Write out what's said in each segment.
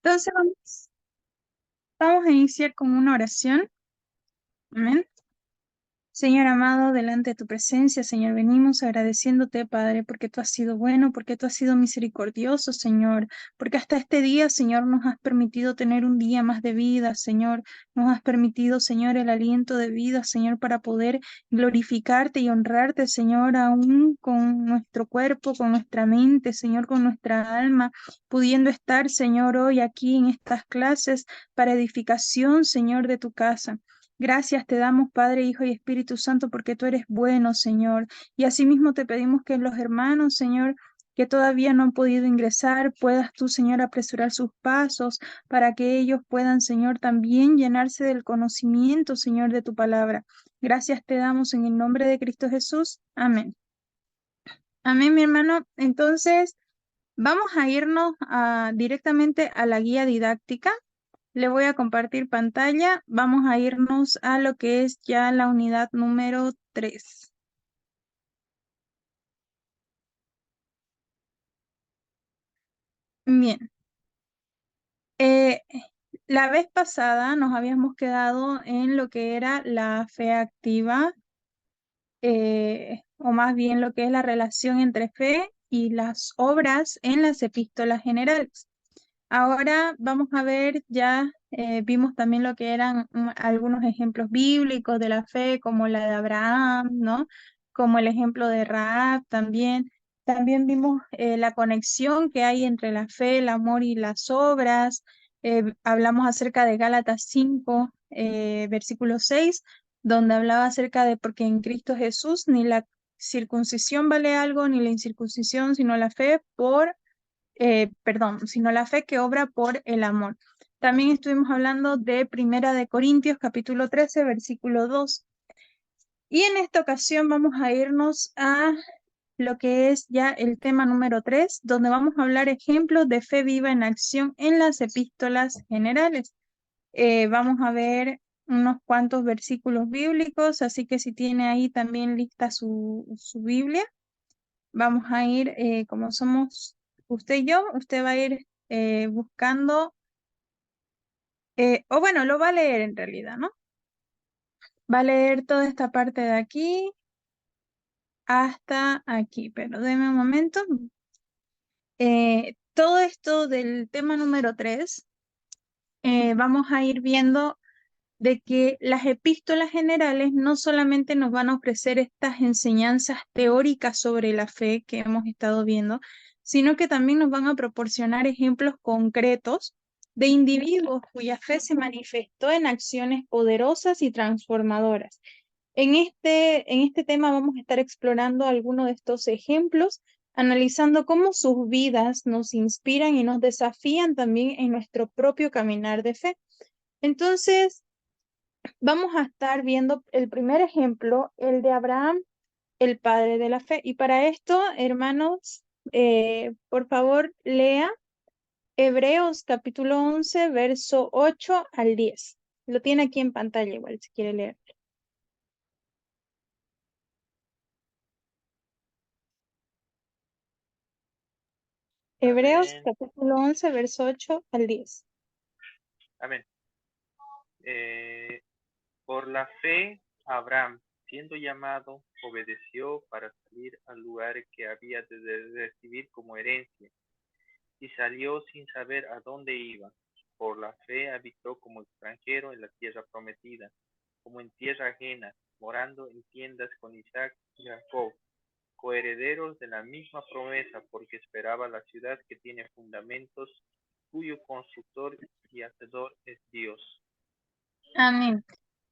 Entonces vamos a iniciar con una oración. Amén. Señor amado, delante de tu presencia, Señor, venimos agradeciéndote, Padre, porque tú has sido bueno, porque tú has sido misericordioso, Señor, porque hasta este día, Señor, nos has permitido tener un día más de vida, Señor, nos has permitido, Señor, el aliento de vida, Señor, para poder glorificarte y honrarte, Señor, aún con nuestro cuerpo, con nuestra mente, Señor, con nuestra alma, pudiendo estar, Señor, hoy aquí en estas clases para edificación, Señor, de tu casa. Gracias te damos, Padre, Hijo y Espíritu Santo, porque tú eres bueno, Señor. Y asimismo te pedimos que los hermanos, Señor, que todavía no han podido ingresar, puedas tú, Señor, apresurar sus pasos para que ellos puedan, Señor, también llenarse del conocimiento, Señor, de tu palabra. Gracias te damos en el nombre de Cristo Jesús. Amén. Amén, mi hermano. Entonces, vamos a irnos directamente a la guía didáctica. Le voy a compartir pantalla. Vamos a irnos a lo que es ya la unidad número 3. Bien. Eh, la vez pasada nos habíamos quedado en lo que era la fe activa, o más bien lo que es la relación entre fe y las obras en las epístolas generales. Ahora vamos a ver, ya vimos también lo que eran algunos ejemplos bíblicos de la fe, como la de Abraham, ¿no? Como el ejemplo de Rahab también. También vimos la conexión que hay entre la fe, el amor y las obras. Hablamos acerca de Gálatas 5, versículo 6, donde hablaba acerca de porque en Cristo Jesús ni la circuncisión vale algo, ni la incircuncisión, sino la fe sino la fe que obra por el amor. También estuvimos hablando de Primera de Corintios, capítulo 13, versículo 2. Y en esta ocasión vamos a irnos a lo que es ya el tema número 3, donde vamos a hablar ejemplos de fe viva en acción en las epístolas generales. Vamos a ver unos cuantos versículos bíblicos, así que si tiene ahí también lista su Biblia, vamos a ir, como somos usted y yo, usted va a ir buscando, o bueno, lo va a leer en realidad, ¿no? Va a leer toda esta parte de aquí hasta aquí, pero déme un momento. Todo esto del tema número 3, vamos a ir viendo de que las epístolas generales no solamente nos van a ofrecer estas enseñanzas teóricas sobre la fe que hemos estado viendo, sino que también nos van a proporcionar ejemplos concretos de individuos cuya fe se manifestó en acciones poderosas y transformadoras. En este tema vamos a estar explorando algunos de estos ejemplos, analizando cómo sus vidas nos inspiran y nos desafían también en nuestro propio caminar de fe. Entonces, vamos a estar viendo el primer ejemplo, el de Abraham, el padre de la fe. Y para esto, hermanos, por favor, lea Hebreos capítulo 11, verso 8 al 10. Lo tiene aquí en pantalla igual, si quiere leer. Hebreos Amén. capítulo 11, verso 8 al 10. Amén. Por la fe, Abraham, siendo llamado, obedeció para salir al lugar que había de recibir como herencia, y salió sin saber a dónde iba. Por la fe habitó como extranjero en la tierra prometida, como en tierra ajena, morando en tiendas con Isaac y Jacob, coherederos de la misma promesa, porque esperaba la ciudad que tiene fundamentos, cuyo constructor y hacedor es Dios. Amén.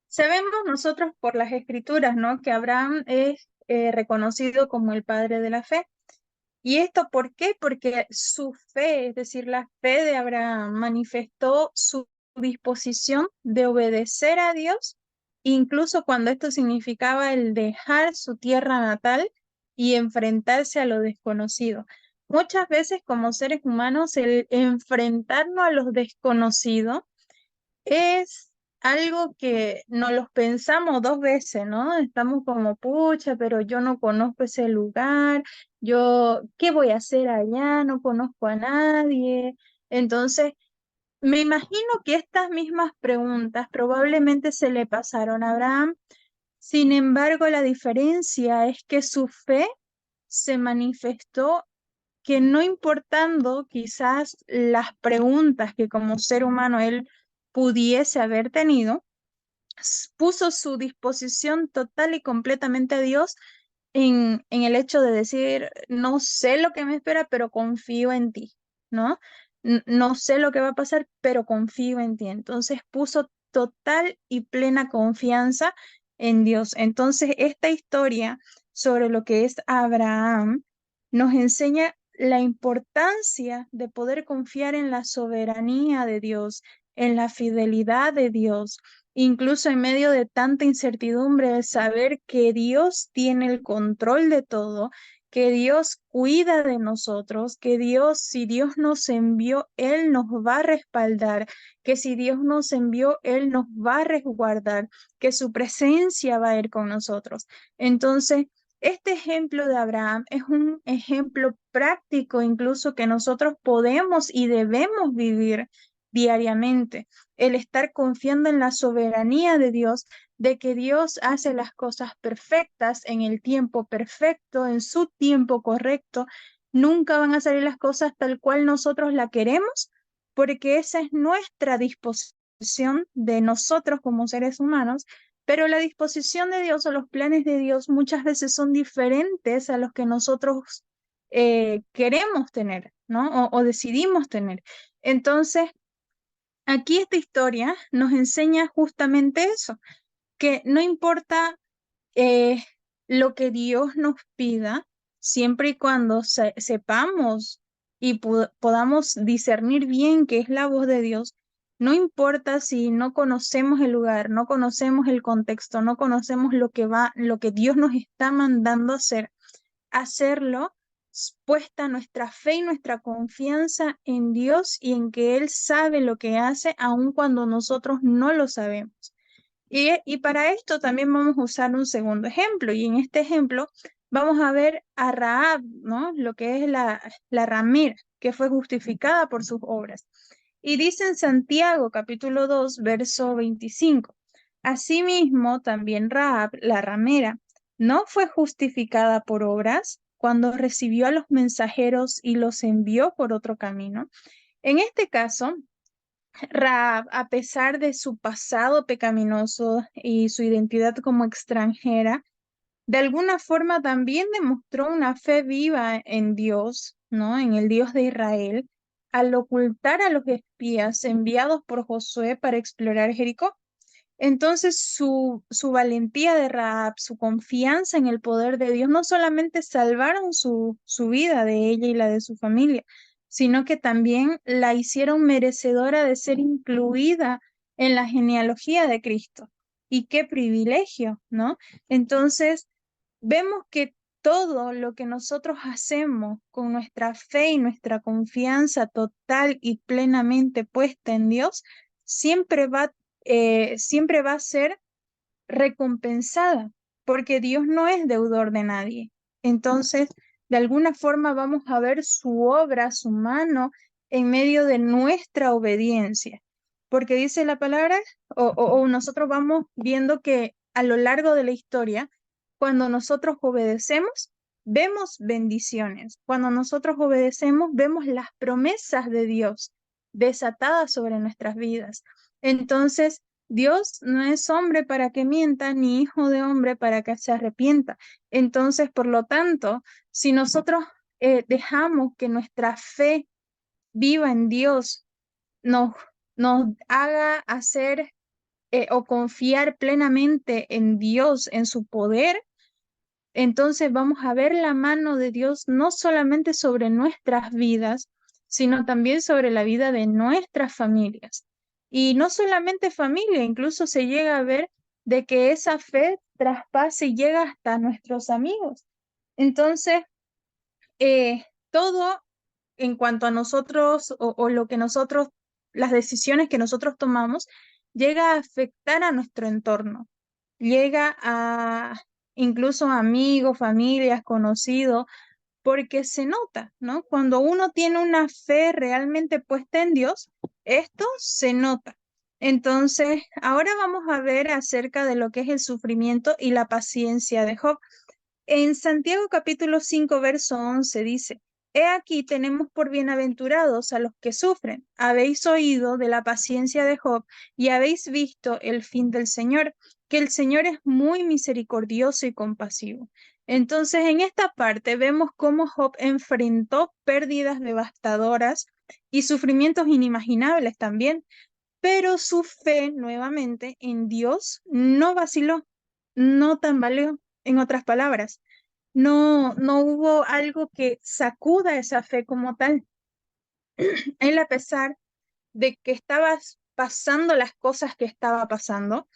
Sabemos nosotros por las escrituras, ¿no? Que Abraham es reconocido como el padre de la fe. ¿Y esto por qué? Porque su fe, es decir, la fe de Abraham, manifestó su disposición de obedecer a Dios, incluso cuando esto significaba el dejar su tierra natal y enfrentarse a lo desconocido. Muchas veces como seres humanos, el enfrentarnos a lo desconocido es algo que no los pensamos dos veces, ¿no? Estamos como, pucha, pero yo no conozco ese lugar, yo, ¿qué voy a hacer allá? No conozco a nadie. Entonces, Me imagino que estas mismas preguntas probablemente se le pasaron a Abraham. Sin embargo, la diferencia es que su fe se manifestó que no importando quizás las preguntas que como ser humano él pudiese haber tenido, puso su disposición total y completamente a Dios en el hecho de decir, no sé lo que me espera, pero confío en ti, ¿no? No sé lo que va a pasar, pero confío en ti. Entonces puso total y plena confianza en Dios. Entonces, esta historia sobre lo que es Abraham nos enseña la importancia de poder confiar en la soberanía de Dios, en la fidelidad de Dios, incluso en medio de tanta incertidumbre, el saber que Dios tiene el control de todo, que Dios cuida de nosotros, que Dios, si Dios nos envió, Él nos va a respaldar, que si Dios nos envió, Él nos va a resguardar, que su presencia va a ir con nosotros. Entonces, este ejemplo de Abraham es un ejemplo práctico incluso que nosotros podemos y debemos vivir diariamente, el estar confiando en la soberanía de Dios, de que Dios hace las cosas perfectas en el tiempo perfecto, en su tiempo correcto. Nunca van a salir las cosas tal cual nosotros la queremos, porque esa es nuestra disposición de nosotros como seres humanos, pero la disposición de Dios o los planes de Dios muchas veces son diferentes a los que nosotros queremos tener, ¿no? O decidimos tener. Entonces, aquí esta historia nos enseña justamente eso, que no importa eh, lo que Dios nos pida, siempre y cuando sepamos y podamos discernir bien qué es la voz de Dios, no importa si no conocemos el lugar, no conocemos el contexto, no conocemos lo que Dios nos está mandando hacer, hacerlo puesta nuestra fe y nuestra confianza en Dios y en que Él sabe lo que hace, aun cuando nosotros no lo sabemos. Y para esto también vamos a usar un segundo ejemplo, y en este ejemplo vamos a ver a Rahab, ¿no? Lo que es la ramera, que fue justificada por sus obras. Y dice en Santiago capítulo 2, verso 25, asimismo también Rahab, la ramera, no fue justificada por obras cuando recibió a los mensajeros y los envió por otro camino. En este caso, Rahab, a pesar de su pasado pecaminoso y su identidad como extranjera, de alguna forma también demostró una fe viva en Dios, ¿no? En el Dios de Israel, al ocultar a los espías enviados por Josué para explorar Jericó. Entonces su valentía de Rahab, su confianza en el poder de Dios, no solamente salvaron su vida de ella y la de su familia, sino que también la hicieron merecedora de ser incluida en la genealogía de Cristo. Y qué privilegio, ¿no? Entonces, vemos que todo lo que nosotros hacemos con nuestra fe y nuestra confianza total y plenamente puesta en Dios, siempre va a ser recompensada, porque Dios no es deudor de nadie. Entonces, de alguna forma vamos a ver su obra, su mano, en medio de nuestra obediencia, porque dice la palabra, o nosotros vamos viendo que a lo largo de la historia, cuando nosotros obedecemos, vemos bendiciones. Cuando nosotros obedecemos, vemos las promesas de Dios desatadas sobre nuestras vidas. Entonces, Dios no es hombre para que mienta, ni hijo de hombre para que se arrepienta. Entonces, por lo tanto, si nosotros dejamos que nuestra fe viva en Dios nos, nos haga hacer o confiar plenamente en Dios, en su poder, entonces vamos a ver la mano de Dios no solamente sobre nuestras vidas, sino también sobre la vida de nuestras familias. Y no solamente familia, incluso se llega a ver de que esa fe traspase y llega hasta nuestros amigos. Entonces, todo en cuanto a nosotros o lo que nosotros, las decisiones que nosotros tomamos, llega a afectar a nuestro entorno, llega a incluso amigos, familias, conocidos, porque se nota, ¿no? Cuando uno tiene una fe realmente puesta en Dios, Esto se nota. Entonces, ahora vamos a ver acerca de lo que es el sufrimiento y la paciencia de Job. En Santiago capítulo 5, verso 11 dice, He aquí tenemos por bienaventurados a los que sufren. Habéis oído de la paciencia de Job y habéis visto el fin del Señor, que el Señor es muy misericordioso y compasivo. Entonces, en esta parte vemos cómo Job enfrentó pérdidas devastadoras y sufrimientos inimaginables también, pero su fe nuevamente en Dios no vaciló, no tambaleó, en otras palabras. No hubo algo que sacuda esa fe como tal. Él, a pesar de que estaba pasando las cosas que estaba pasando,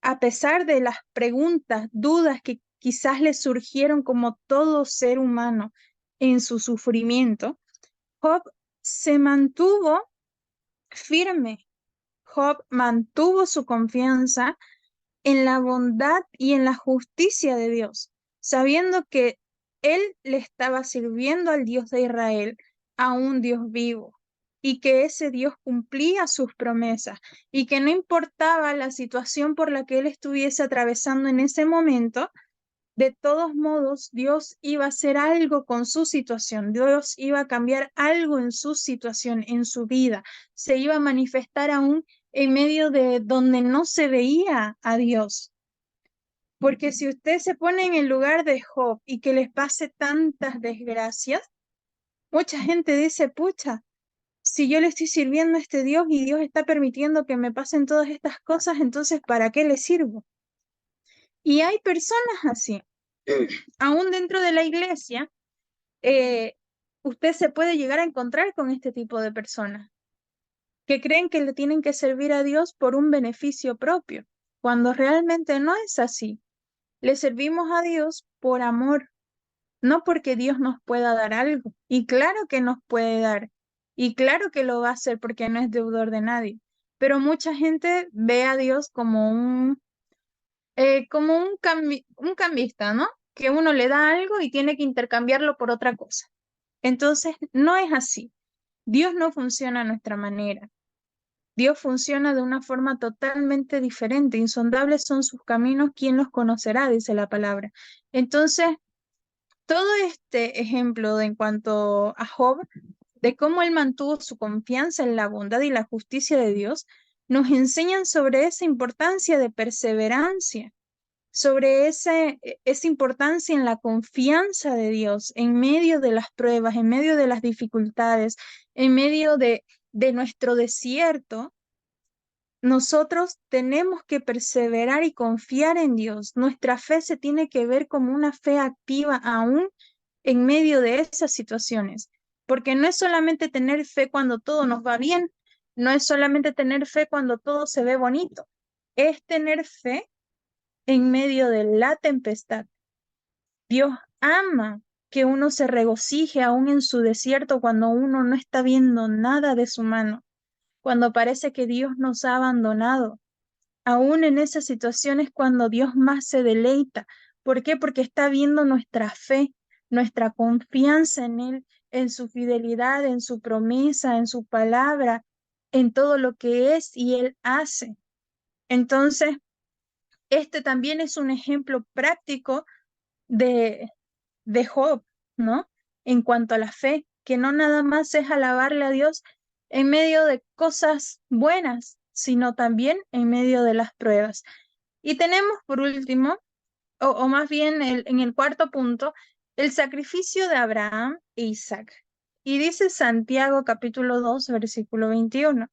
a pesar de las preguntas, dudas que quizás le surgieron como todo ser humano en su sufrimiento, Job se mantuvo firme. Job mantuvo su confianza en la bondad y en la justicia de Dios, sabiendo que él le estaba sirviendo al Dios de Israel, a un Dios vivo, y que ese Dios cumplía sus promesas, y que no importaba la situación por la que él estuviese atravesando en ese momento, de todos modos, Dios iba a hacer algo con su situación, Dios iba a cambiar algo en su situación, en su vida, se iba a manifestar aún en medio de donde no se veía a Dios. Porque si usted se pone en el lugar de Job y que les pase tantas desgracias, mucha gente dice, pucha, si yo le estoy sirviendo a este Dios y Dios está permitiendo que me pasen todas estas cosas, entonces ¿para qué le sirvo? Y hay personas así. Aún dentro de la iglesia, usted se puede llegar a encontrar con este tipo de personas que creen que le tienen que servir a Dios por un beneficio propio, cuando realmente no es así. Le servimos a Dios por amor, no porque Dios nos pueda dar algo. Y claro que nos puede dar, y claro que lo va a hacer porque no es deudor de nadie. Pero mucha gente ve a Dios como un cambista, ¿no? Que uno le da algo y tiene que intercambiarlo por otra cosa. Entonces, no es así. Dios no funciona a nuestra manera. Dios funciona de una forma totalmente diferente. Insondables son sus caminos, ¿quién los conocerá? Dice la palabra. Entonces, todo este ejemplo en cuanto a Job, de cómo él mantuvo su confianza en la bondad y la justicia de Dios, nos enseñan sobre esa importancia de perseverancia, sobre esa importancia en la confianza de Dios en medio de las pruebas, en medio de las dificultades, en medio de nuestro desierto. Nosotros tenemos que perseverar y confiar en Dios. Nuestra fe se tiene que ver como una fe activa aún en medio de esas situaciones, porque no es solamente tener fe cuando todo nos va bien, no es solamente tener fe cuando todo se ve bonito, es tener fe en medio de la tempestad. Dios ama que uno se regocije aún en su desierto cuando uno no está viendo nada de su mano, cuando parece que Dios nos ha abandonado. Aún en esas situaciones cuando Dios más se deleita. ¿Por qué? Porque está viendo nuestra fe, nuestra confianza en Él, en su fidelidad, en su promesa, en su palabra, en todo lo que es y Él hace. Entonces, este también es un ejemplo práctico de, de Job, ¿no? En cuanto a la fe, que no nada más es alabarle a Dios en medio de cosas buenas, sino también en medio de las pruebas. Y tenemos por último, o más bien en el cuarto punto, el sacrificio de Abraham e Isaac. Y dice Santiago capítulo 2, versículo 21.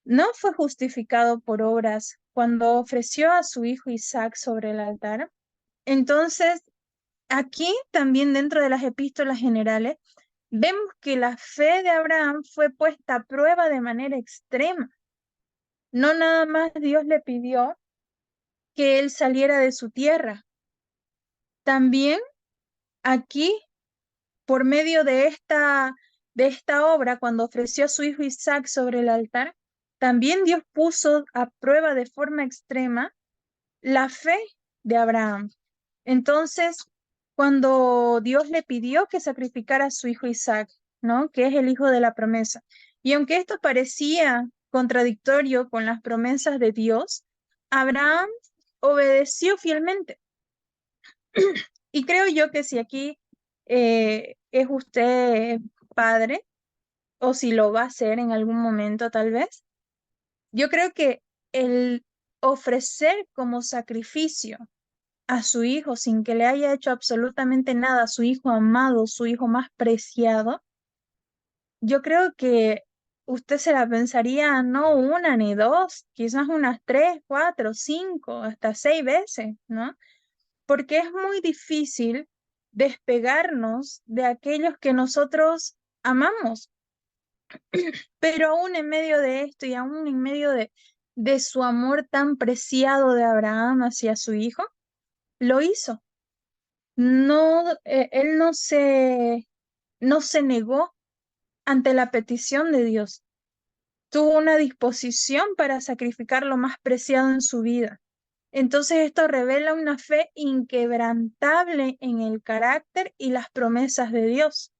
No fue justificado por obras cuando ofreció a su hijo Isaac sobre el altar. Entonces, aquí también dentro de las epístolas generales, vemos que la fe de Abraham fue puesta a prueba de manera extrema. No nada más Dios le pidió que él saliera de su tierra. También aquí, por medio de esta obra, cuando ofreció a su hijo Isaac sobre el altar, también Dios puso a prueba de forma extrema la fe de Abraham. Entonces, cuando Dios le pidió que sacrificara a su hijo Isaac, ¿no? Que es el hijo de la promesa, Y aunque esto parecía contradictorio con las promesas de Dios, Abraham obedeció fielmente. Y creo yo que si aquí es usted padre, o si lo va a hacer en algún momento tal vez, yo creo que el ofrecer como sacrificio a su hijo sin que le haya hecho absolutamente nada, a su hijo amado, su hijo más preciado, yo creo que usted se la pensaría no una ni dos, quizás unas 3, 4, 5, hasta 6 veces, ¿no? Porque es muy difícil despegarnos de aquellos que nosotros amamos, pero aún en medio de esto y aún en medio de su amor tan preciado de Abraham hacia su hijo, lo hizo. No, él no se negó ante la petición de Dios. Tuvo una disposición para sacrificar lo más preciado en su vida. Entonces esto revela una fe inquebrantable en el carácter y las promesas de Dios.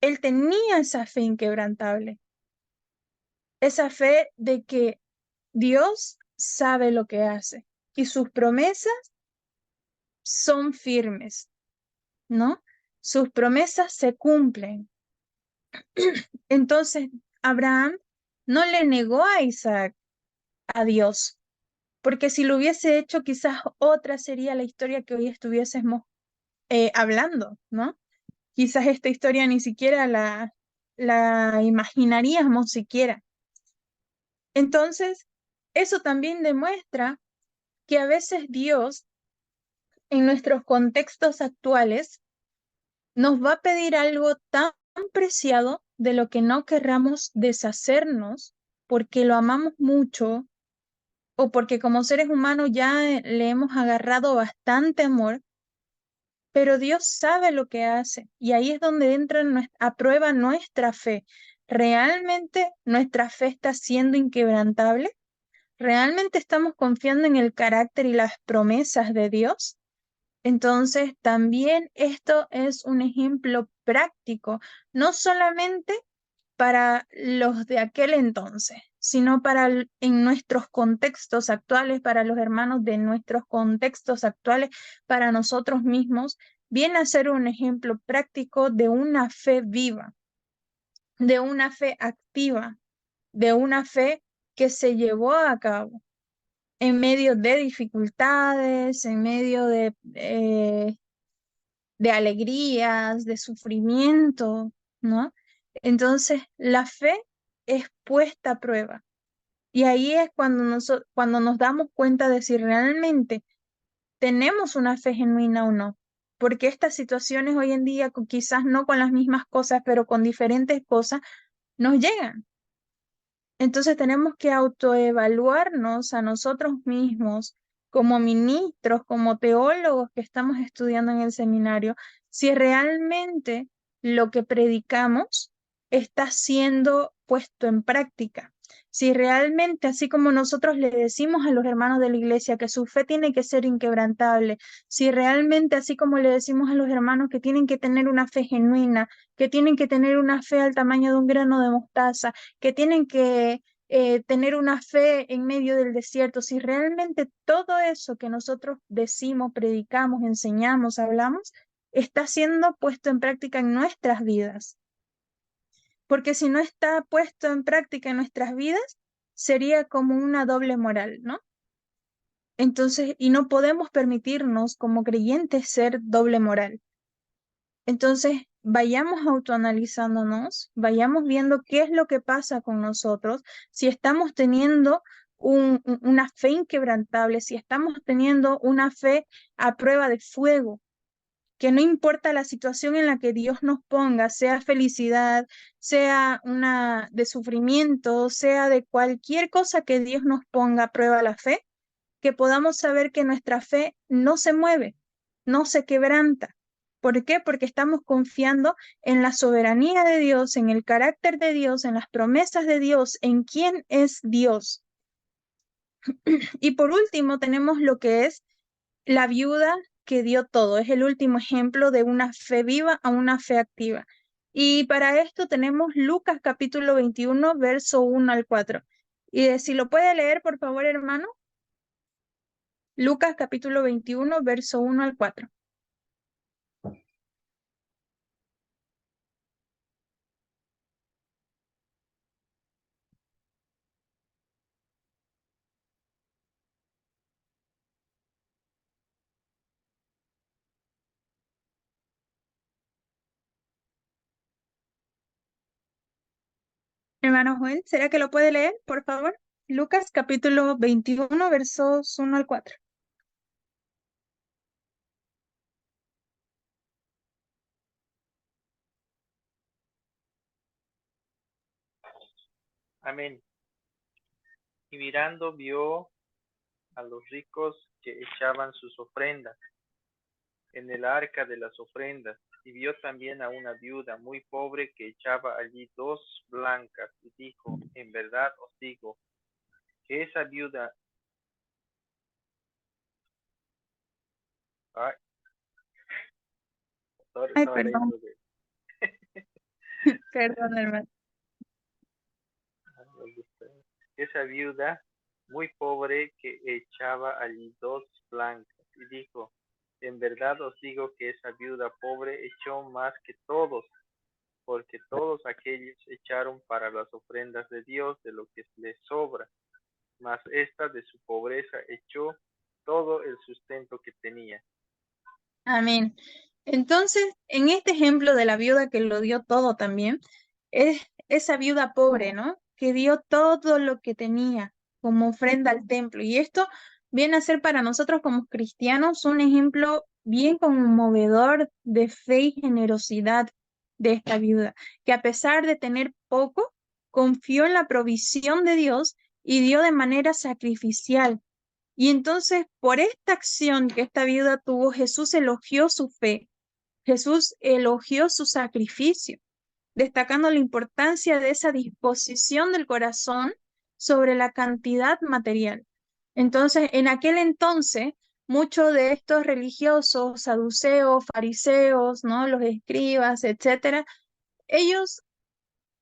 Él tenía esa fe inquebrantable, esa fe de que Dios sabe lo que hace y sus promesas son firmes, ¿no? Sus promesas se cumplen. Entonces, Abraham no le negó a Isaac a Dios, porque si lo hubiese hecho, quizás otra sería la historia que hoy estuviésemos hablando, ¿no? Quizás esta historia ni siquiera la imaginaríamos siquiera. Entonces, eso también demuestra que a veces Dios, en nuestros contextos actuales, nos va a pedir algo tan preciado de lo que no querramos deshacernos porque lo amamos mucho o porque como seres humanos ya le hemos agarrado bastante amor, pero Dios sabe lo que hace y ahí es donde entra a prueba nuestra fe. ¿Realmente nuestra fe está siendo inquebrantable? ¿Realmente estamos confiando en el carácter y las promesas de Dios? Entonces, también esto es un ejemplo práctico, no solamente para los de aquel entonces, sino en nuestros contextos actuales, para los hermanos de nuestros contextos actuales, para nosotros mismos, viene a ser un ejemplo práctico de una fe viva, de una fe activa, de una fe que se llevó a cabo en medio de dificultades, en medio de alegrías, de sufrimiento, ¿no? Entonces, la fe es puesta a prueba. Y ahí es cuando nos damos cuenta de si realmente tenemos una fe genuina o no. Porque estas situaciones hoy en día, quizás no con las mismas cosas, pero con diferentes cosas, nos llegan. Entonces tenemos que autoevaluarnos a nosotros mismos como ministros, como teólogos que estamos estudiando en el seminario, si realmente lo que predicamos está siendo puesto en práctica. Si realmente, así como nosotros le decimos a los hermanos de la iglesia que su fe tiene que ser inquebrantable, si realmente, así como le decimos a los hermanos que tienen que tener una fe genuina, que tienen que tener una fe al tamaño de un grano de mostaza, que tienen que tener una fe en medio del desierto, si realmente todo eso que nosotros decimos, predicamos, enseñamos, hablamos, está siendo puesto en práctica en nuestras vidas. Porque si no está puesto en práctica en nuestras vidas, sería como una doble moral, ¿no? Entonces, y no podemos permitirnos como creyentes ser doble moral. Entonces, vayamos autoanalizándonos, vayamos viendo qué es lo que pasa con nosotros, si estamos teniendo una fe inquebrantable, si estamos teniendo una fe a prueba de fuego, que no importa la situación en la que Dios nos ponga, sea felicidad, sea una de sufrimiento, sea de cualquier cosa que Dios nos ponga a prueba la fe, que podamos saber que nuestra fe no se mueve, no se quebranta. ¿Por qué? Porque estamos confiando en la soberanía de Dios, en el carácter de Dios, en las promesas de Dios, en quién es Dios. Y por último, tenemos lo que es la viuda que dio todo. Es el último ejemplo de una fe viva a una fe activa. Y para esto tenemos Lucas capítulo 21, verso 1 al 4. Y si lo puede leer, por favor, hermano. Lucas capítulo 21, verso 1 al 4. Hermano Joel, ¿será que lo puede leer, por favor? Lucas capítulo 21, versos 1 al 4. Amén. Y mirando vio a los ricos que echaban sus ofrendas en el arca de las ofrendas, y vio también a una viuda muy pobre que echaba allí 2 blancas, y dijo, en verdad os digo, que esa viuda, ay, Ay, estaba perdón, leyendo de, perdón, hermano. esa viuda muy pobre que echaba allí 2 blancas, y dijo, en verdad os digo que esa viuda pobre echó más que todos, porque todos aquellos echaron para las ofrendas de Dios de lo que les sobra, mas esta de su pobreza echó todo el sustento que tenía. Amén. Entonces, en este ejemplo de la viuda que lo dio todo también, es esa viuda pobre, ¿no? Que dio todo lo que tenía como ofrenda al templo. Y esto viene a ser para nosotros como cristianos un ejemplo bien conmovedor de fe y generosidad de esta viuda, que a pesar de tener poco, confió en la provisión de Dios y dio de manera sacrificial. Y entonces, por esta acción que esta viuda tuvo, Jesús elogió su fe, Jesús elogió su sacrificio, destacando la importancia de esa disposición del corazón sobre la cantidad material. Entonces, en aquel entonces, muchos de estos religiosos, saduceos, fariseos, ¿no? Los escribas, etcétera, ellos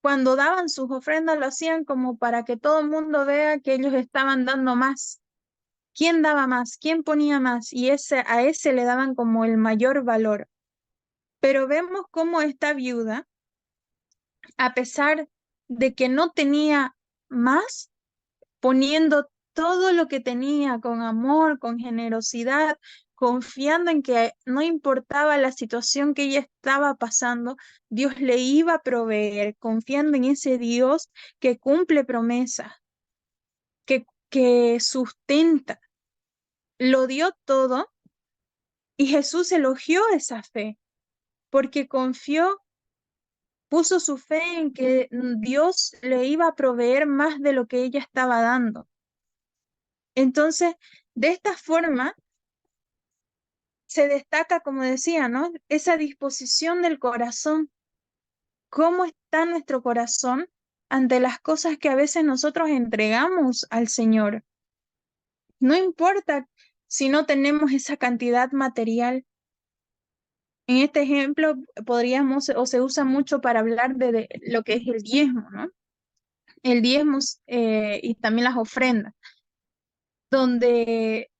cuando daban sus ofrendas lo hacían como para que todo el mundo vea que ellos estaban dando más. ¿Quién daba más? ¿Quién ponía más? Y a ese le daban como el mayor valor. Pero vemos cómo esta viuda, a pesar de que no tenía más, poniendo todo lo que tenía con amor, con generosidad, confiando en que no importaba la situación que ella estaba pasando, Dios le iba a proveer, confiando en ese Dios que cumple promesas, que sustenta. Lo dio todo y Jesús elogió esa fe porque confió, puso su fe en que Dios le iba a proveer más de lo que ella estaba dando. Entonces, de esta forma se destaca, como decía, ¿no? Esa disposición del corazón. ¿Cómo está nuestro corazón ante las cosas que a veces nosotros entregamos al Señor? No importa si no tenemos esa cantidad material. En este ejemplo podríamos o se usa mucho para hablar de lo que es el diezmo, ¿no? El diezmo y también las ofrendas, donde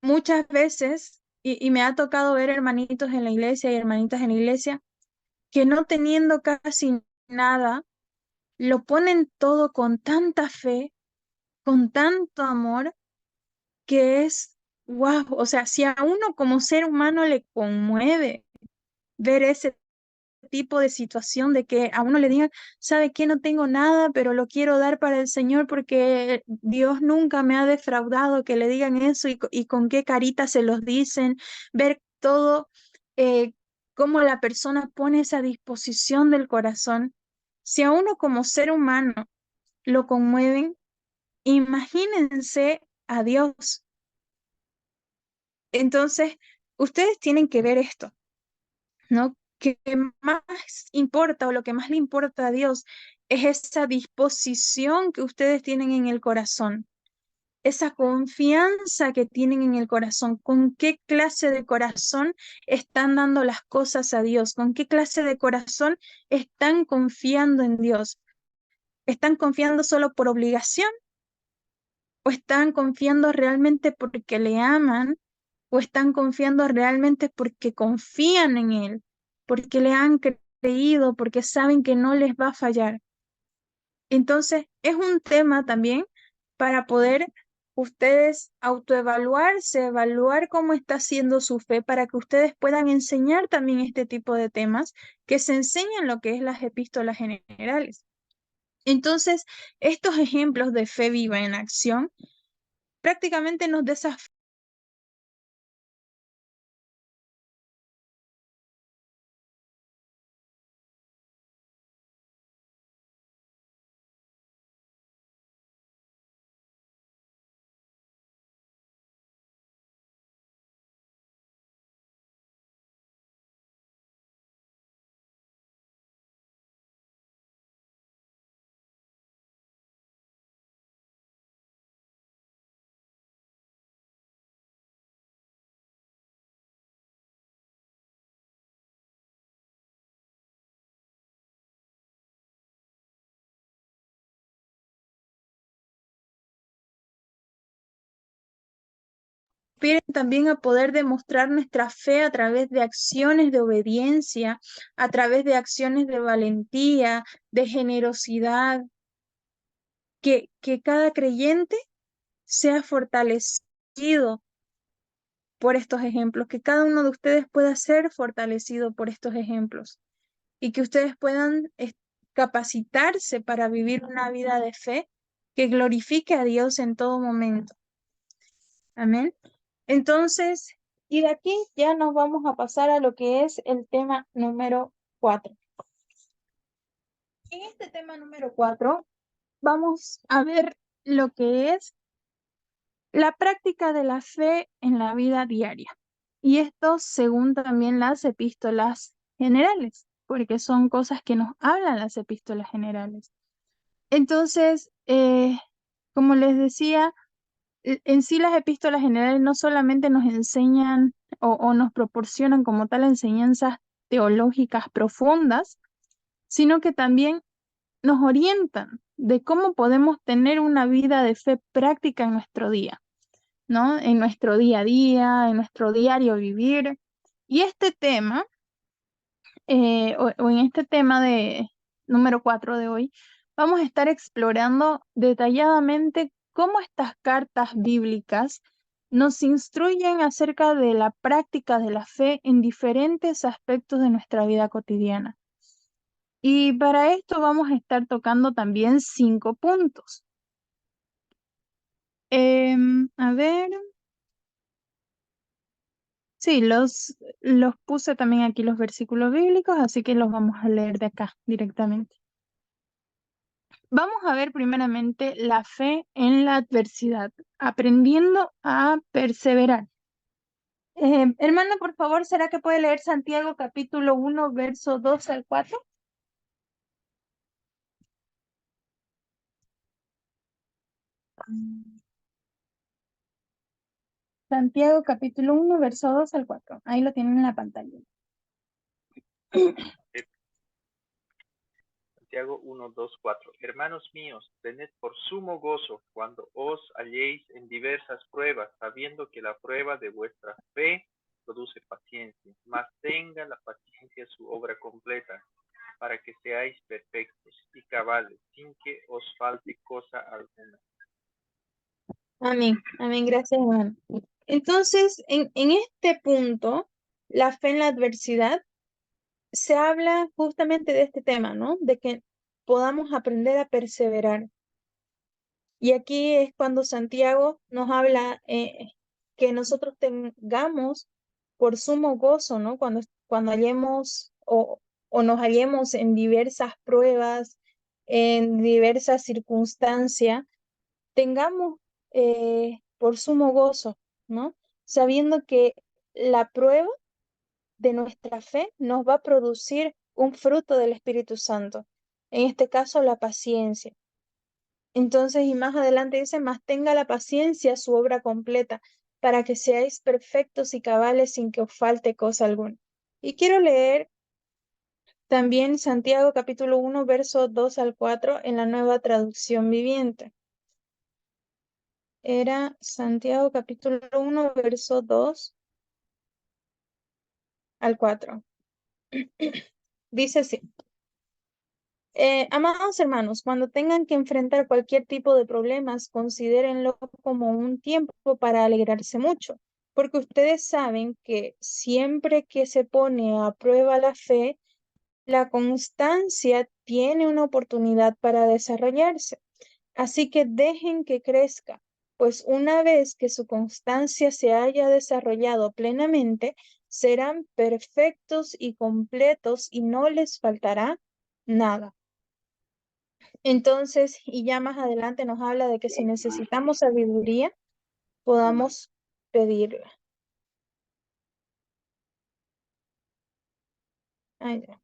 muchas veces, y me ha tocado ver hermanitos en la iglesia y hermanitas en la iglesia, que no teniendo casi nada, lo ponen todo con tanta fe, con tanto amor, que es, wow, o sea, si a uno como ser humano le conmueve ver ese tipo de situación de que a uno le digan, ¿sabe qué? No tengo nada, pero lo quiero dar para el Señor porque Dios nunca me ha defraudado, que le digan eso y con qué carita se los dicen, ver todo, eh, cómo la persona pone esa disposición del corazón. Si a uno como ser humano lo conmueven, imagínense a Dios. Entonces, ustedes tienen que ver esto. ¿No? Que más importa o lo que más le importa a Dios es esa disposición que ustedes tienen en el corazón, esa confianza que tienen en el corazón, con qué clase de corazón están dando las cosas a Dios, con qué clase de corazón están confiando en Dios. ¿Están confiando solo por obligación o están confiando realmente porque le aman o están confiando realmente porque confían en Él, porque le han creído, porque saben que no les va a fallar? Entonces, es un tema también para poder ustedes autoevaluarse, evaluar cómo está siendo su fe, para que ustedes puedan enseñar también este tipo de temas, que se enseñan lo que es las epístolas generales. Entonces, estos ejemplos de fe viva en acción prácticamente nos desafían también a poder demostrar nuestra fe a través de acciones de obediencia, a través de acciones de valentía, de generosidad, que cada creyente sea fortalecido por estos ejemplos, que cada uno de ustedes pueda ser fortalecido por estos ejemplos y que ustedes puedan capacitarse para vivir una vida de fe que glorifique a Dios en todo momento. Amén. Entonces, y de aquí ya nos vamos a pasar a lo que es el tema número 4. En este tema número 4 vamos a ver lo que es la práctica de la fe en la vida diaria. Y esto según también las epístolas generales, porque son cosas que nos hablan las epístolas generales. Entonces, como les decía, en sí las epístolas generales no solamente nos enseñan o nos proporcionan como tal enseñanzas teológicas profundas, sino que también nos orientan de cómo podemos tener una vida de fe práctica en nuestro día, ¿no? En nuestro día a día, en nuestro diario vivir. Y este tema, o en este tema de número 4 de hoy, vamos a estar explorando detalladamente cómo estas cartas bíblicas nos instruyen acerca de la práctica de la fe en diferentes aspectos de nuestra vida cotidiana. Y para esto vamos a estar tocando también 5 puntos. A ver. Sí, los puse también aquí los versículos bíblicos, así que los vamos a leer de acá directamente. Vamos a ver primeramente la fe en la adversidad, aprendiendo a perseverar. Hermano, por favor, ¿será que puede leer Santiago capítulo 1, verso 2 al 4? Santiago capítulo 1, verso 2 al 4. Ahí lo tienen en la pantalla. Santiago 1, 2, 4. Hermanos míos, tened por sumo gozo cuando os halléis en diversas pruebas, sabiendo que la prueba de vuestra fe produce paciencia. Mas tenga la paciencia su obra completa, para que seáis perfectos y cabales, sin que os falte cosa alguna. Amén, amén, gracias, hermano. Entonces, en este punto, la fe en la adversidad, se habla justamente de este tema, ¿no? De que podamos aprender a perseverar. Y aquí es cuando Santiago nos habla que nosotros tengamos por sumo gozo, ¿no? Cuando hallemos o nos hallemos en diversas pruebas, en diversas circunstancias, tengamos por sumo gozo, ¿no? Sabiendo que la prueba de nuestra fe nos va a producir un fruto del Espíritu Santo, en este caso la paciencia. Entonces, y más adelante dice, más tenga la paciencia su obra completa, para que seáis perfectos y cabales sin que os falte cosa alguna. Y quiero leer también Santiago capítulo 1, verso 2 al 4 en la Nueva Traducción Viviente. Era Santiago capítulo 1, verso 2 al 4. Dice así. Amados hermanos, cuando tengan que enfrentar cualquier tipo de problemas, considérenlo como un tiempo para alegrarse mucho, porque ustedes saben que siempre que se pone a prueba la fe, la constancia tiene una oportunidad para desarrollarse. Así que dejen que crezca, pues una vez que su constancia se haya desarrollado plenamente, serán perfectos y completos y no les faltará nada. Entonces, y ya más adelante nos habla de que si necesitamos sabiduría, podamos pedirla. Ay, ya.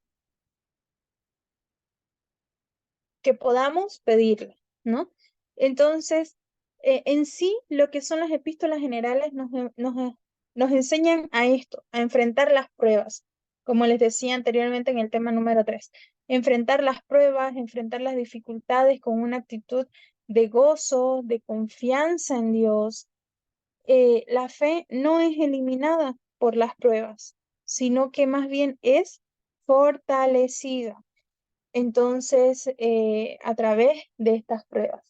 Que podamos pedirla, ¿no? Entonces, en sí, lo que son las epístolas generales nos enseñan a esto, a enfrentar las pruebas, como les decía anteriormente en el tema número 3, enfrentar las pruebas, enfrentar las dificultades con una actitud de gozo, de confianza en Dios. La fe no es eliminada por las pruebas, sino que más bien es fortalecida. Entonces, a través de estas pruebas.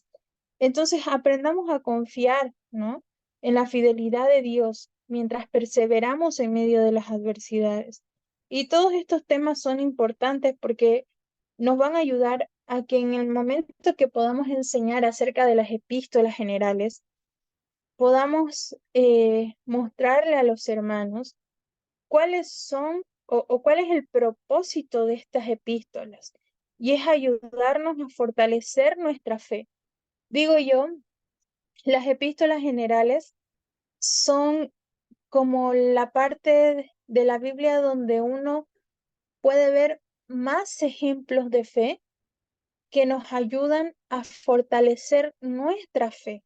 Entonces, aprendamos a confiar, ¿no? En la fidelidad de Dios mientras perseveramos en medio de las adversidades. Y todos estos temas son importantes porque nos van a ayudar a que en el momento que podamos enseñar acerca de las epístolas generales, podamos mostrarle a los hermanos cuáles son o cuál es el propósito de estas epístolas. Y es ayudarnos a fortalecer nuestra fe. Digo yo, las epístolas generales son como la parte de la Biblia donde uno puede ver más ejemplos de fe que nos ayudan a fortalecer nuestra fe.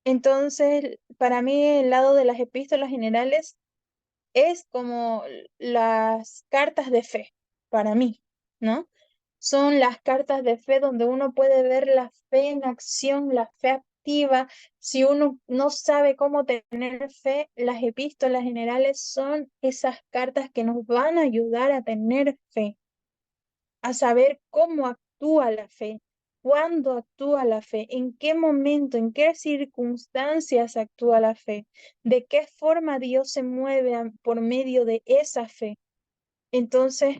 Entonces, para mí, el lado de las epístolas generales es como las cartas de fe, para mí, ¿no? Son las cartas de fe donde uno puede ver la fe en acción, la fe activa. Si uno no sabe cómo tener fe, las epístolas generales son esas cartas que nos van a ayudar a tener fe, a saber cómo actúa la fe, cuándo actúa la fe, en qué momento, en qué circunstancias actúa la fe, de qué forma Dios se mueve por medio de esa fe. Entonces,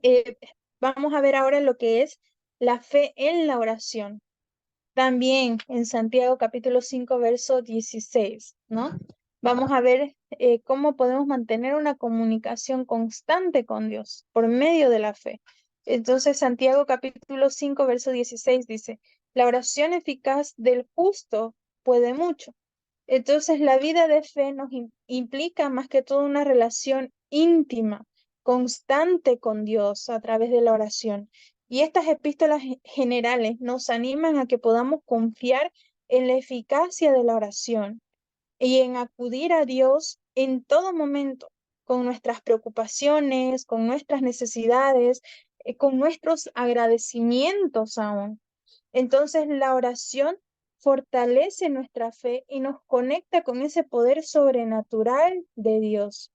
eh, vamos a ver ahora lo que es la fe en la oración. También en Santiago capítulo 5, verso 16, ¿no? Vamos a ver cómo podemos mantener una comunicación constante con Dios por medio de la fe. Entonces, Santiago capítulo 5, verso 16 dice, la oración eficaz del justo puede mucho. Entonces, la vida de fe nos implica más que todo una relación íntima, constante con Dios a través de la oración. Y estas epístolas generales nos animan a que podamos confiar en la eficacia de la oración y en acudir a Dios en todo momento, con nuestras preocupaciones, con nuestras necesidades, con nuestros agradecimientos aún. Entonces la oración fortalece nuestra fe y nos conecta con ese poder sobrenatural de Dios.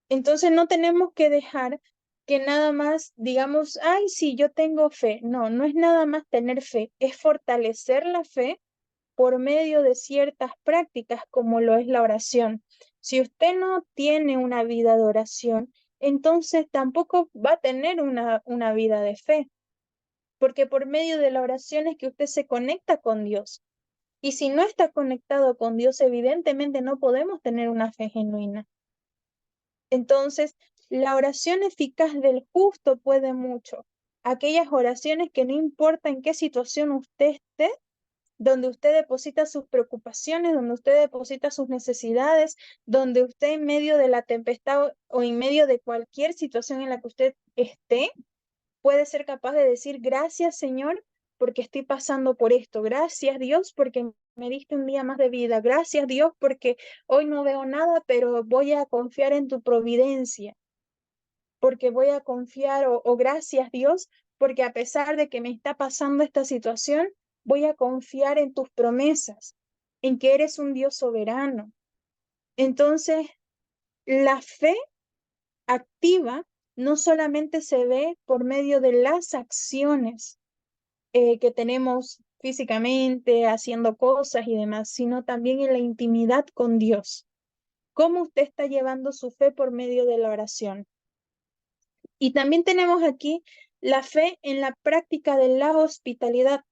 Entonces no tenemos que dejar que nada más digamos, ay, sí, yo tengo fe. No, no es nada más tener fe, es fortalecer la fe por medio de ciertas prácticas como lo es la oración. Si usted no tiene una vida de oración, entonces tampoco va a tener una vida de fe, porque por medio de la oración es que usted se conecta con Dios. Y si no está conectado con Dios, evidentemente no podemos tener una fe genuina. Entonces, la oración eficaz del justo puede mucho. Aquellas oraciones que no importa en qué situación usted esté, donde usted deposita sus preocupaciones, donde usted deposita sus necesidades, donde usted en medio de la tempestad o en medio de cualquier situación en la que usted esté, puede ser capaz de decir, gracias Señor, porque estoy pasando por esto. Gracias, Dios, porque me diste un día más de vida. Gracias, Dios, porque hoy no veo nada, pero voy a confiar en tu providencia, porque voy a confiar, o gracias, Dios, porque a pesar de que me está pasando esta situación, voy a confiar en tus promesas, en que eres un Dios soberano. Entonces, la fe activa no solamente se ve por medio de las acciones que tenemos físicamente, haciendo cosas y demás, sino también en la intimidad con Dios. ¿Cómo usted está llevando su fe por medio de la oración? Y también tenemos aquí la fe en la práctica de la hospitalidad,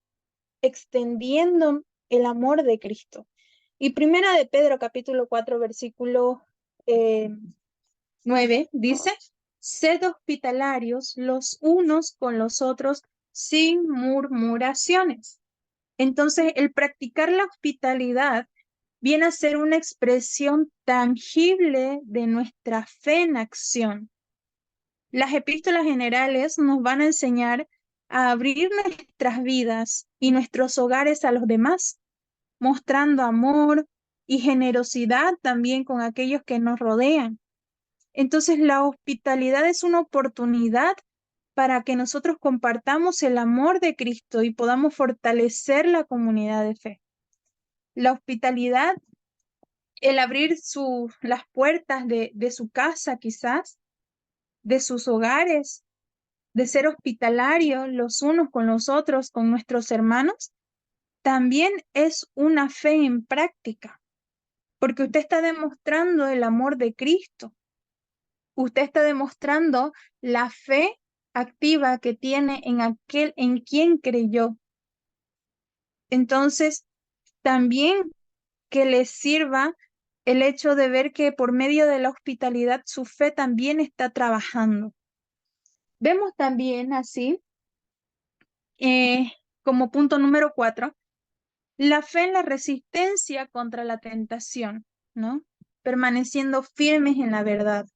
extendiendo el amor de Cristo. Y primera de Pedro, capítulo 4, versículo 9, dice, sed hospitalarios los unos con los otros sin murmuraciones. Entonces, el practicar la hospitalidad viene a ser una expresión tangible de nuestra fe en acción. Las epístolas generales nos van a enseñar a abrir nuestras vidas y nuestros hogares a los demás, mostrando amor y generosidad también con aquellos que nos rodean. Entonces, la hospitalidad es una oportunidad para que nosotros compartamos el amor de Cristo y podamos fortalecer la comunidad de fe. La hospitalidad, el abrir las puertas de su casa quizás, de sus hogares, de ser hospitalarios los unos con los otros, con nuestros hermanos, también es una fe en práctica, porque usted está demostrando el amor de Cristo. Usted está demostrando la fe activa que tiene en aquel en quien creyó. Entonces, también que les sirva el hecho de ver que por medio de la hospitalidad su fe también está trabajando. Vemos también así, como punto número 4, la fe en la resistencia contra la tentación, ¿no? Permaneciendo firmes en la verdad.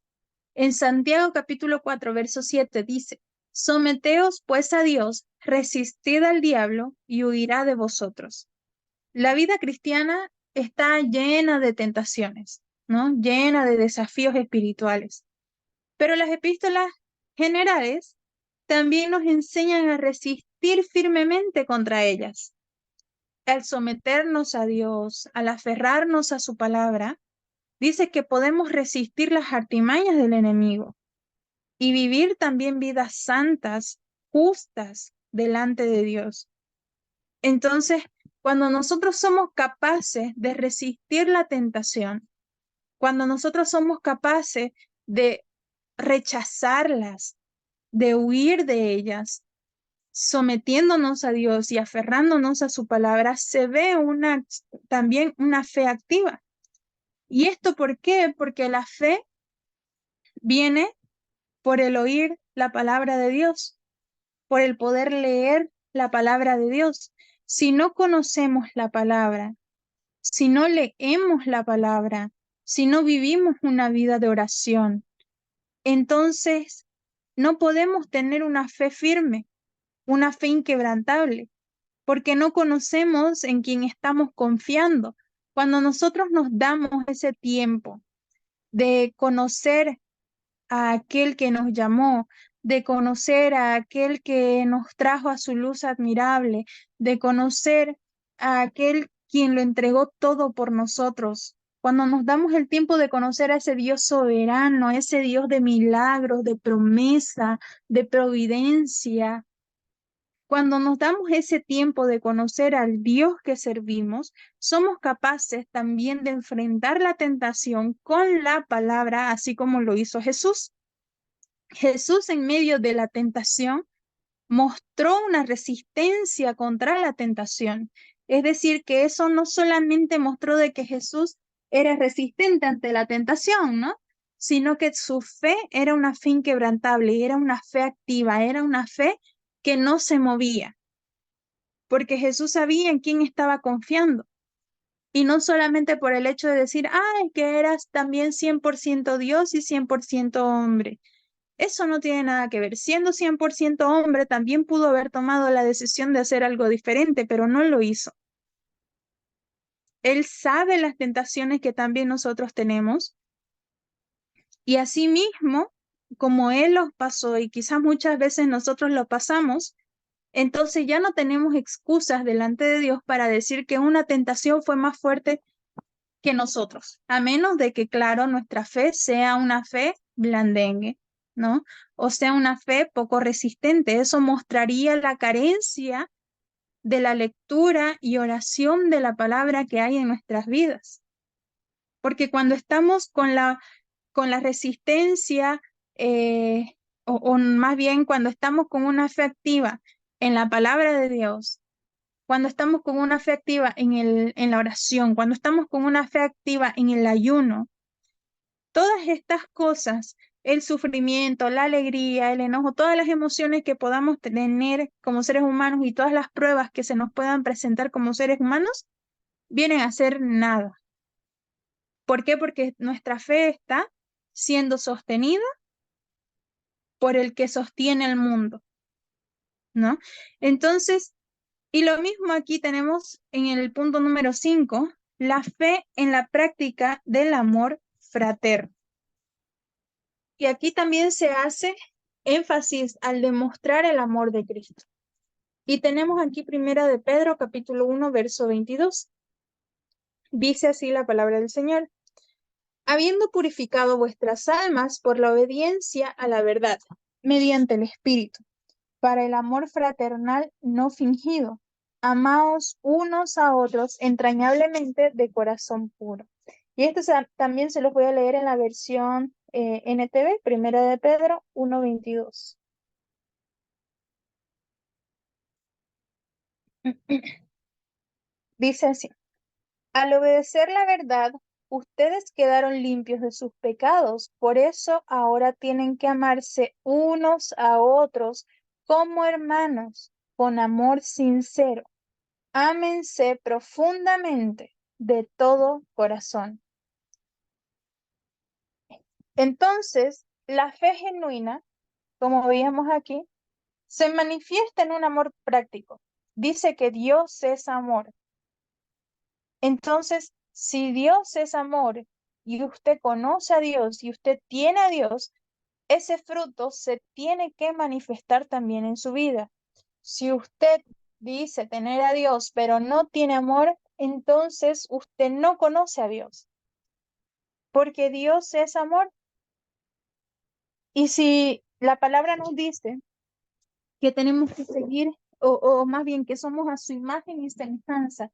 En Santiago capítulo 4, verso 7 dice, someteos pues a Dios, resistid al diablo y huirá de vosotros. La vida cristiana está llena de tentaciones, ¿no? Llena de desafíos espirituales. Pero las epístolas generales también nos enseñan a resistir firmemente contra ellas. Al someternos a Dios, al aferrarnos a su palabra, dice que podemos resistir las artimañas del enemigo y vivir también vidas santas, justas delante de Dios. Entonces, cuando nosotros somos capaces de resistir la tentación, cuando nosotros somos capaces de rechazarlas, de huir de ellas, sometiéndonos a Dios y aferrándonos a su palabra, se ve también una fe activa. ¿Y esto por qué? Porque la fe viene por el oír la palabra de Dios, por el poder leer la palabra de Dios. Si no conocemos la palabra, si no leemos la palabra, si no vivimos una vida de oración, entonces no podemos tener una fe firme, una fe inquebrantable, porque no conocemos en quién estamos confiando. Cuando nosotros nos damos ese tiempo de conocer a aquel que nos llamó, de conocer a aquel que nos trajo a su luz admirable, de conocer a aquel quien lo entregó todo por nosotros. Cuando nos damos el tiempo de conocer a ese Dios soberano, a ese Dios de milagros, de promesa, de providencia, cuando nos damos ese tiempo de conocer al Dios que servimos, somos capaces también de enfrentar la tentación con la palabra, así como lo hizo Jesús. Jesús en medio de la tentación mostró una resistencia contra la tentación. Es decir, que eso no solamente mostró de que Jesús era resistente ante la tentación, ¿no? Sino que su fe era una fe inquebrantable, era una fe activa, era una fe que no se movía, porque Jesús sabía en quién estaba confiando. Y no solamente por el hecho de decir, que eras también 100% Dios y 100% hombre, Eso no tiene nada que ver. Siendo 100% hombre, también pudo haber tomado la decisión de hacer algo diferente, pero no lo hizo. Él sabe las tentaciones que también nosotros tenemos y asimismo, como Él los pasó y quizás muchas veces nosotros lo pasamos, entonces ya no tenemos excusas delante de Dios para decir que una tentación fue más fuerte que nosotros, a menos de que, claro, nuestra fe sea una fe blandengue, ¿no? O sea, una fe poco resistente. Eso mostraría la carencia de la lectura y oración de la palabra que hay en nuestras vidas. Porque cuando estamos con la resistencia, o más bien cuando estamos con una fe activa en la palabra de Dios, cuando estamos con una fe activa en la oración, cuando estamos con una fe activa en el ayuno, todas estas cosas, el sufrimiento, la alegría, el enojo, todas las emociones que podamos tener como seres humanos y todas las pruebas que se nos puedan presentar como seres humanos, vienen a ser nada. ¿Por qué? Porque nuestra fe está siendo sostenida por el que sostiene el mundo, ¿no? Entonces, y lo mismo aquí tenemos en el punto número 5, la fe en la práctica del amor fraterno. Y aquí también se hace énfasis al demostrar el amor de Cristo. Y tenemos aquí primera de Pedro, capítulo 1, verso 22. Dice así la palabra del Señor: habiendo purificado vuestras almas por la obediencia a la verdad, mediante el Espíritu, para el amor fraternal no fingido. Amaos unos a otros entrañablemente de corazón puro. Y esto también se los voy a leer en la versión NTV, primera de Pedro 1:22. Dice así: al obedecer la verdad, ustedes quedaron limpios de sus pecados, por eso ahora tienen que amarse unos a otros como hermanos, con amor sincero. Ámense profundamente de todo corazón. Entonces, la fe genuina, como veíamos aquí, se manifiesta en un amor práctico. Dice que Dios es amor. Entonces, si Dios es amor y usted conoce a Dios y usted tiene a Dios, ese fruto se tiene que manifestar también en su vida. Si usted dice tener a Dios, pero no tiene amor, entonces usted no conoce a Dios, porque Dios es amor. Y si la palabra nos dice que tenemos que seguir, o más bien que somos a su imagen y semejanza,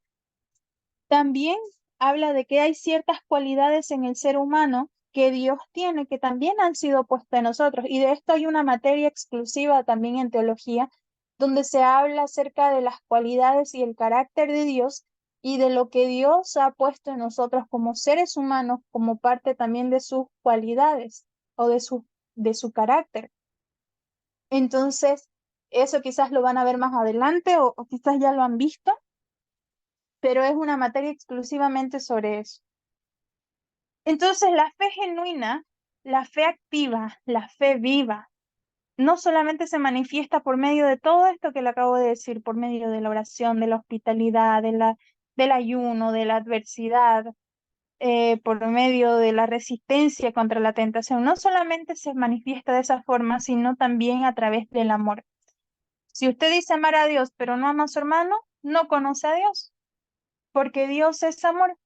también habla de que hay ciertas cualidades en el ser humano que Dios tiene, que también han sido puestas en nosotros. Y de esto hay una materia exclusiva también en teología, donde se habla acerca de las cualidades y el carácter de Dios y de lo que Dios ha puesto en nosotros como seres humanos, como parte también de sus cualidades o de su carácter. Entonces, eso quizás lo van a ver más adelante o quizás ya lo han visto, pero es una materia exclusivamente sobre eso. Entonces, la fe genuina, la fe activa, la fe viva, no solamente se manifiesta por medio de todo esto que le acabo de decir, por medio de la oración, de la hospitalidad, del ayuno, de la adversidad, por medio de la resistencia contra la tentación. No solamente se manifiesta de esa forma, sino también a través del amor. Si usted dice amar a Dios, pero no ama a su hermano, no conoce a Dios, porque Dios es amor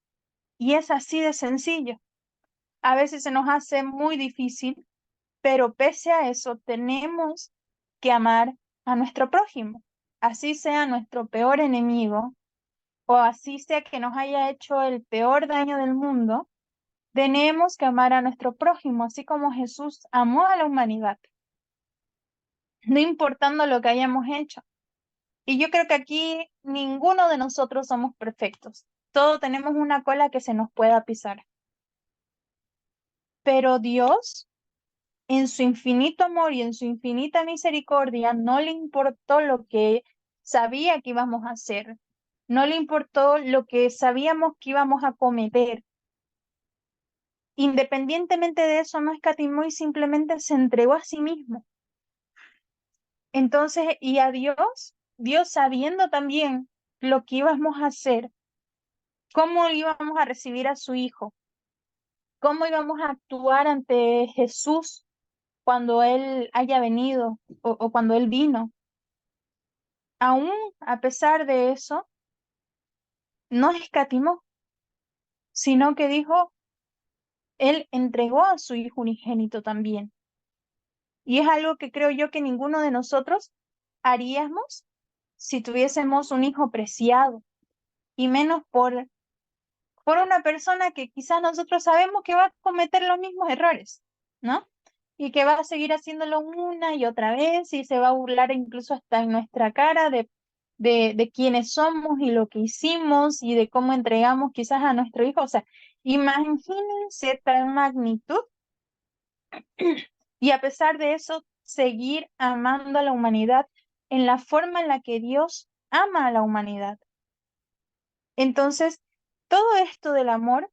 y es así de sencillo. A veces se nos hace muy difícil, pero pese a eso tenemos que amar a nuestro prójimo, así sea nuestro peor enemigo o así sea que nos haya hecho el peor daño del mundo, tenemos que amar a nuestro prójimo, así como Jesús amó a la humanidad, no importando lo que hayamos hecho. Y yo creo que aquí ninguno de nosotros somos perfectos. Todos tenemos una cola que se nos pueda pisar. Pero Dios, en su infinito amor y en su infinita misericordia, no le importó lo que sabía que íbamos a hacer. No le importó lo que sabíamos que íbamos a cometer. independientemente de eso, no escatimó y simplemente se entregó a sí mismo. Entonces, y a Dios, Dios sabiendo también lo que íbamos a hacer, cómo íbamos a recibir a su Hijo, cómo íbamos a actuar ante Jesús cuando Él haya venido o cuando Él vino. Aún a pesar de eso, no escatimó, sino que dijo, Él entregó a su Hijo unigénito también. Y es algo que creo yo que ninguno de nosotros haríamos si tuviésemos un hijo preciado, y menos por una persona que quizás nosotros sabemos que va a cometer los mismos errores, ¿no? Y que va a seguir haciéndolo una y otra vez y se va a burlar incluso hasta en nuestra cara de quiénes somos y lo que hicimos y de cómo entregamos quizás a nuestro hijo. O sea, imagínense tal magnitud y a pesar de eso, seguir amando a la humanidad en la forma en la que Dios ama a la humanidad. Entonces, todo esto del amor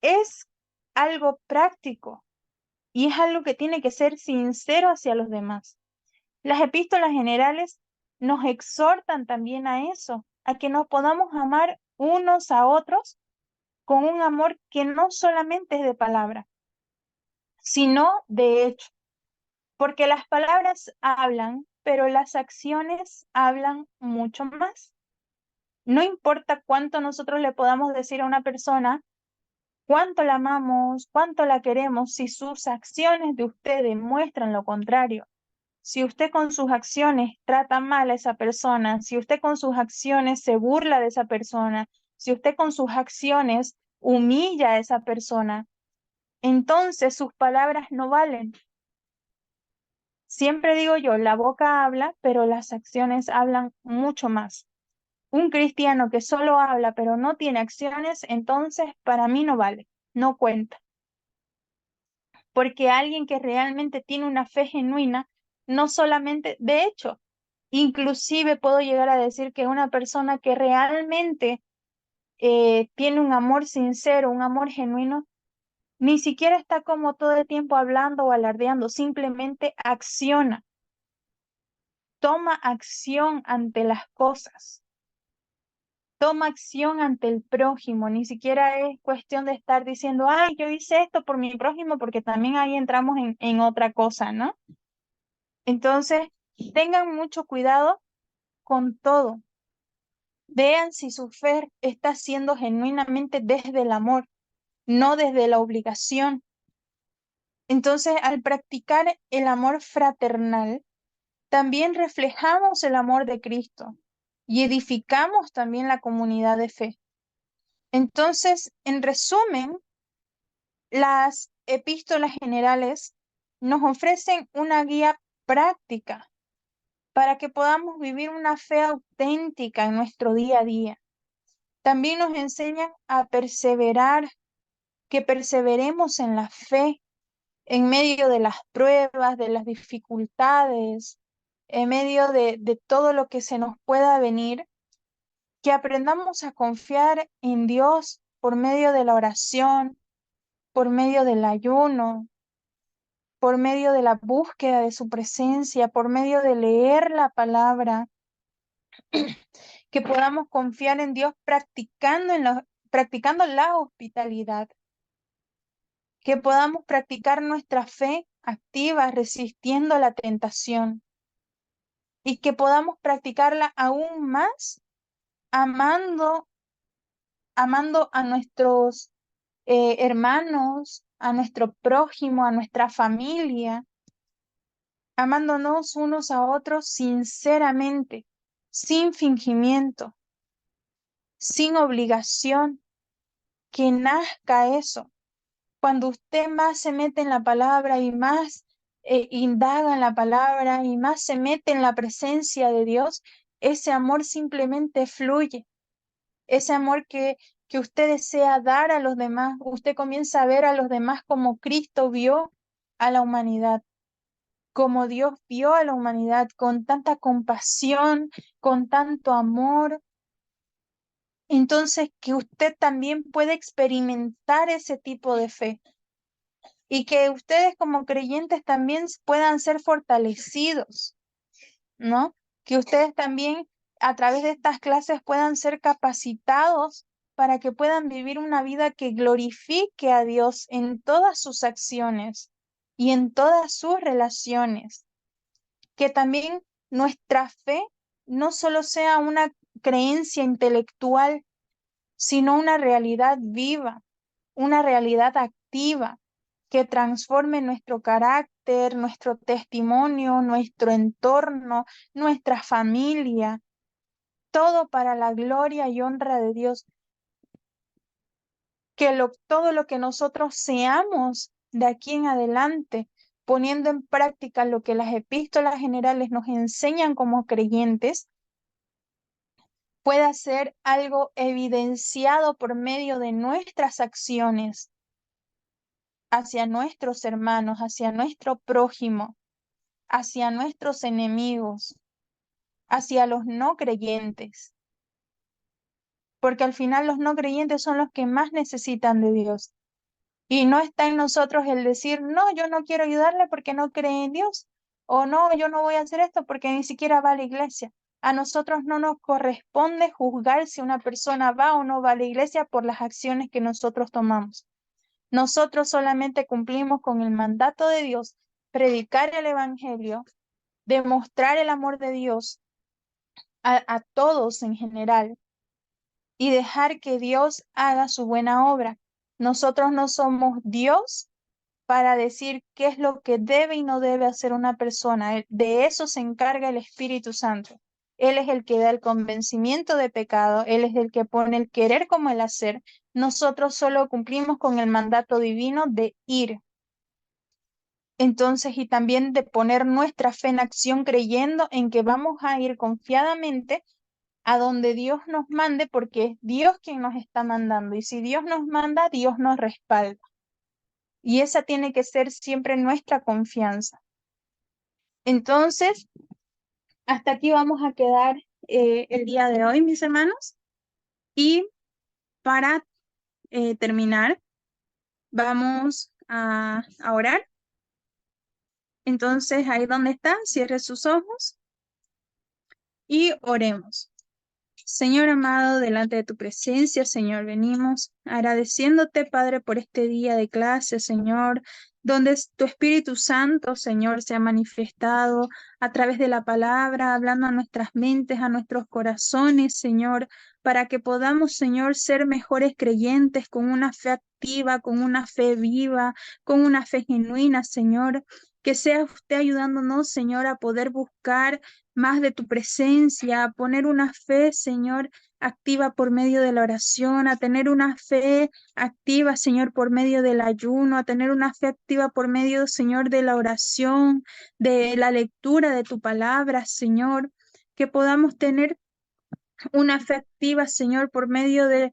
es algo práctico y es algo que tiene que ser sincero hacia los demás. Las epístolas generales nos exhortan también a eso, a que nos podamos amar unos a otros con un amor que no solamente es de palabra, sino de hecho, porque las palabras hablan, pero las acciones hablan mucho más. No importa cuánto nosotros le podamos decir a una persona, cuánto la amamos, cuánto la queremos, si sus acciones de usted demuestran lo contrario. Si usted con sus acciones trata mal a esa persona, si usted con sus acciones se burla de esa persona, si usted con sus acciones humilla a esa persona, entonces sus palabras no valen. Siempre digo yo, la boca habla, pero las acciones hablan mucho más. Un cristiano que solo habla, pero no tiene acciones, entonces para mí no vale, no cuenta. Porque alguien que realmente tiene una fe genuina, no solamente, de hecho, inclusive puedo llegar a decir que una persona que realmente tiene un amor sincero, un amor genuino, ni siquiera está como todo el tiempo hablando o alardeando, simplemente acciona, toma acción ante las cosas, toma acción ante el prójimo, ni siquiera es cuestión de estar diciendo, ay, yo hice esto por mi prójimo, porque también ahí entramos en otra cosa, ¿no? Entonces, tengan mucho cuidado con todo. Vean si su fe está siendo genuinamente desde el amor, no desde la obligación. Entonces, al practicar el amor fraternal, también reflejamos el amor de Cristo y edificamos también la comunidad de fe. Entonces, en resumen, las epístolas generales nos ofrecen una guía práctica para que podamos vivir una fe auténtica en nuestro día a día. También nos enseñan a perseverar, que perseveremos en la fe, en medio de las pruebas, de las dificultades, en medio de todo lo que se nos pueda venir, que aprendamos a confiar en Dios por medio de la oración, por medio del ayuno, por medio de la búsqueda de su presencia, por medio de leer la palabra, que podamos confiar en Dios practicando la hospitalidad, que podamos practicar nuestra fe activa resistiendo la tentación y que podamos practicarla aún más amando, amando a nuestros hermanos, a nuestro prójimo, a nuestra familia, amándonos unos a otros sinceramente, sin fingimiento, sin obligación, que nazca eso. Cuando usted más se mete en la palabra y más indaga en la palabra y más se mete en la presencia de Dios, ese amor simplemente fluye. Ese amor que usted desea dar a los demás, usted comienza a ver a los demás como Cristo vio a la humanidad, como Dios vio a la humanidad, con tanta compasión, con tanto amor, Entonces, que usted también pueda experimentar ese tipo de fe y que ustedes como creyentes también puedan ser fortalecidos, ¿no? Que ustedes también a través de estas clases puedan ser capacitados para que puedan vivir una vida que glorifique a Dios en todas sus acciones y en todas sus relaciones. Que también nuestra fe no solo sea una creencia intelectual, sino una realidad viva, una realidad activa que transforme nuestro carácter, nuestro testimonio, nuestro entorno, nuestra familia, todo para la gloria y honra de Dios. Que todo lo que nosotros seamos de aquí en adelante, poniendo en práctica lo que las epístolas generales nos enseñan como creyentes, pueda ser algo evidenciado por medio de nuestras acciones hacia nuestros hermanos, hacia nuestro prójimo, hacia nuestros enemigos, hacia los no creyentes, porque al final los no creyentes son los que más necesitan de Dios. Y no está en nosotros el decir, no, yo no quiero ayudarle porque no cree en Dios, o no, yo no voy a hacer esto porque ni siquiera va a la iglesia. A nosotros no nos corresponde juzgar si una persona va o no va a la iglesia por las acciones que nosotros tomamos. Nosotros solamente cumplimos con el mandato de Dios, predicar el evangelio, demostrar el amor de Dios a todos en general y dejar que Dios haga su buena obra. Nosotros no somos Dios para decir qué es lo que debe y no debe hacer una persona. De eso se encarga el Espíritu Santo. Él es el que da el convencimiento de pecado, Él es el que pone el querer como el hacer. Nosotros solo cumplimos con el mandato divino de ir. Entonces, y también de poner nuestra fe en acción creyendo en que vamos a ir confiadamente a donde Dios nos mande, porque es Dios quien nos está mandando. Y si Dios nos manda, Dios nos respalda. Y esa tiene que ser siempre nuestra confianza. Entonces, hasta aquí vamos a quedar el día de hoy, mis hermanos. Y para terminar, vamos a orar. Entonces, ahí donde está, cierre sus ojos y oremos. Señor amado, delante de tu presencia, Señor, venimos agradeciéndote, Padre, por este día de clase, Señor, donde tu Espíritu Santo, Señor, se ha manifestado a través de la palabra, hablando a nuestras mentes, a nuestros corazones, Señor, para que podamos, Señor, ser mejores creyentes con una fe activa, con una fe viva, con una fe genuina, Señor. Que sea usted ayudándonos, Señor, a poder buscar más de tu presencia, a poner una fe, Señor, activa por medio de la oración, a tener una fe activa, Señor, por medio del ayuno, a tener una fe activa por medio, Señor, de la oración, de la lectura de tu palabra, Señor, que podamos tener una fe activa, Señor, por medio de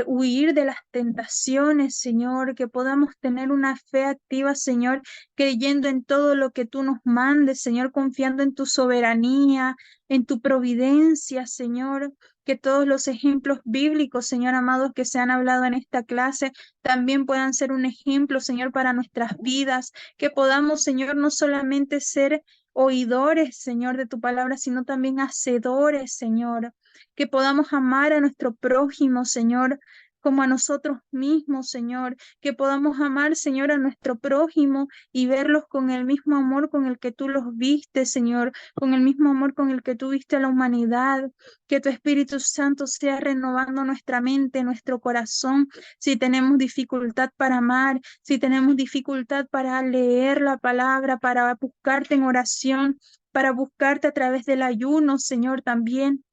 huir de las tentaciones, Señor, que podamos tener una fe activa, Señor, creyendo en todo lo que tú nos mandes, Señor, confiando en tu soberanía, en tu providencia, Señor. Que todos los ejemplos bíblicos, Señor amados, que se han hablado en esta clase, también puedan ser un ejemplo, Señor, para nuestras vidas. Que podamos, Señor, no solamente ser oidores, Señor, de tu palabra, sino también hacedores, Señor. Que podamos amar a nuestro prójimo, Señor, como a nosotros mismos, Señor. Que podamos amar, Señor, a nuestro prójimo y verlos con el mismo amor con el que tú los viste, Señor, con el mismo amor con el que tú viste a la humanidad. Que tu Espíritu Santo sea renovando nuestra mente, nuestro corazón. Si tenemos dificultad para amar, si tenemos dificultad para leer la palabra, para buscarte en oración, para buscarte a través del ayuno, Señor, también.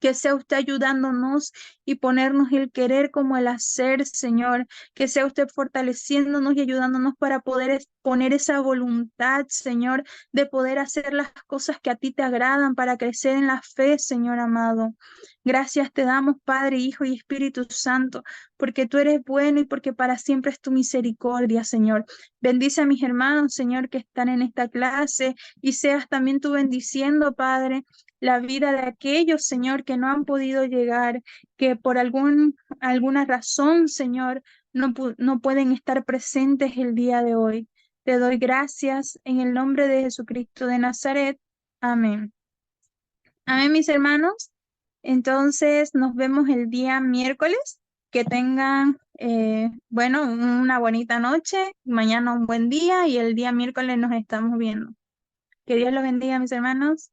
Que sea usted ayudándonos y ponernos el querer como el hacer, Señor. Que sea usted fortaleciéndonos y ayudándonos para poder poner esa voluntad, Señor, de poder hacer las cosas que a ti te agradan para crecer en la fe, Señor amado. Gracias te damos, Padre, Hijo y Espíritu Santo, porque tú eres bueno y porque para siempre es tu misericordia, Señor. Bendice a mis hermanos, Señor, que están en esta clase y seas también tú bendiciendo, Padre, la vida de aquellos, Señor, que no han podido llegar, que por alguna razón, Señor, no pueden estar presentes el día de hoy. Te doy gracias en el nombre de Jesucristo de Nazaret. Amén. Amén, mis hermanos. Entonces, nos vemos el día miércoles. Que tengan, bueno, una bonita noche, mañana un buen día y el día miércoles nos estamos viendo. Que Dios los bendiga, mis hermanos.